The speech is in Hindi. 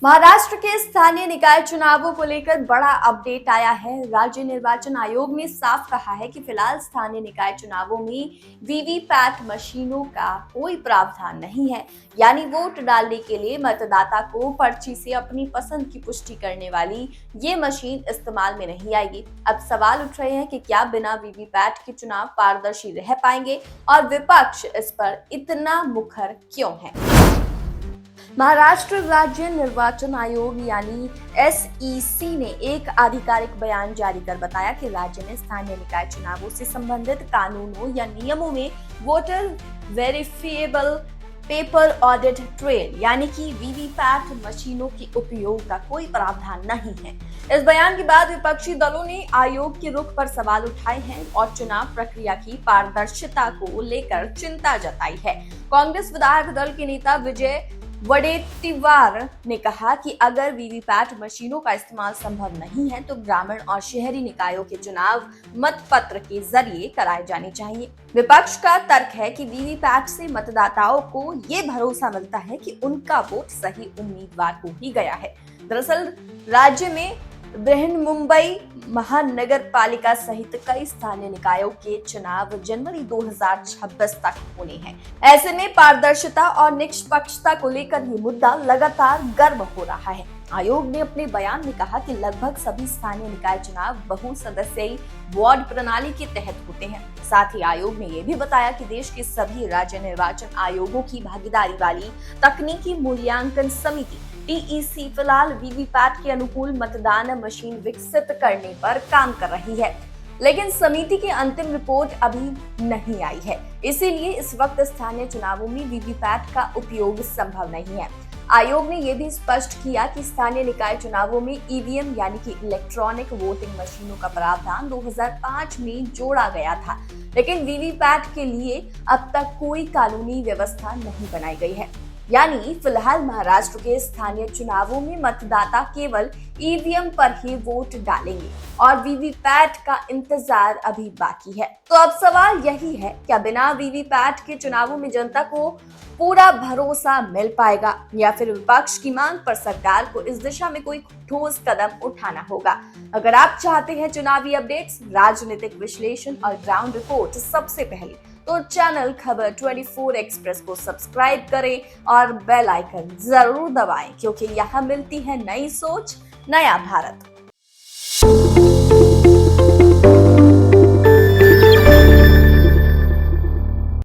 महाराष्ट्र के स्थानीय निकाय चुनावों को लेकर बड़ा अपडेट आया है। राज्य निर्वाचन आयोग ने साफ कहा है कि फिलहाल स्थानीय निकाय चुनावों में वीवीपैट मशीनों का कोई प्रावधान नहीं है। यानी वोट डालने के लिए मतदाता को पर्ची से अपनी पसंद की पुष्टि करने वाली ये मशीन इस्तेमाल में नहीं आएगी। अब सवाल उठ रहे हैं कि क्या बिना वीवीपैट के चुनाव पारदर्शी रह पाएंगे और विपक्ष इस पर इतना मुखर क्यों है। महाराष्ट्र राज्य निर्वाचन आयोग यानी SEC ने एक आधिकारिक बयान जारी कर बताया कि राज्य में स्थानीय निकाय चुनावों से संबंधित कानूनों या नियमों में voter verifiable paper audit trail यानी कि वीवीपैट मशीनों के उपयोग का कोई प्रावधान नहीं है। इस बयान के बाद विपक्षी दलों ने आयोग के रुख पर सवाल उठाए हैं और चुनाव प्रक्रिया की पारदर्शिता को लेकर चिंता जताई है। कांग्रेस विधायक दल के नेता विजय वडेट्टीवार ने कहा कि अगर वीवीपैट मशीनों का इस्तेमाल संभव नहीं है तो ग्रामीण और शहरी निकायों के चुनाव मतपत्र के जरिए कराए जाने चाहिए। विपक्ष का तर्क है कि वीवीपैट से मतदाताओं को ये भरोसा मिलता है कि उनका वोट सही उम्मीदवार को ही गया है। दरअसल राज्य में बृहन्मुंबई महानगर पालिका सहित कई स्थानीय निकायों के चुनाव जनवरी 2026 तक होने हैं। ऐसे में पारदर्शिता और निष्पक्षता को लेकर ये मुद्दा लगातार गर्म हो रहा है। आयोग ने अपने बयान में कहा कि लगभग सभी स्थानीय निकाय चुनाव बहुसदस्यीय वार्ड प्रणाली के तहत होते हैं। साथ ही आयोग ने यह भी बताया कि देश के सभी राज्य निर्वाचन आयोगों की भागीदारी वाली तकनीकी मूल्यांकन समिति TEC फिलहाल वीवीपैट के अनुकूल मतदान मशीन विकसित करने पर काम कर रही है, लेकिन समिति की अंतिम रिपोर्ट अभी नहीं आई है। इसीलिए इस वक्त स्थानीय चुनावों में वीवीपैट का उपयोग संभव नहीं है। आयोग ने यह भी स्पष्ट किया कि स्थानीय निकाय चुनावों में EVM यानी कि इलेक्ट्रॉनिक वोटिंग मशीनों का प्रावधान 2005 में जोड़ा गया था, लेकिन वीवीपैट के लिए अब तक कोई कानूनी व्यवस्था नहीं बनाई गई है। यानी फिलहाल महाराष्ट्र के स्थानीय चुनावों में मतदाता केवल EVM पर ही वोट डालेंगे और वीवीपैट का इंतजार अभी बाकी है। तो अब सवाल यही है, क्या बिना वीवीपैट के चुनावों में जनता को पूरा भरोसा मिल पाएगा या फिर विपक्ष की मांग पर सरकार को इस दिशा में कोई ठोस कदम उठाना होगा। अगर आप चाहते हैं चुनावी अपडेट्स, राजनीतिक विश्लेषण और ग्राउंड रिपोर्ट सबसे पहले, तो चैनल खबर 24 एक्सप्रेस को सब्सक्राइब करें और बेल आइकन जरूर दबाएं, क्योंकि यहाँ मिलती है नई सोच, नया भारत।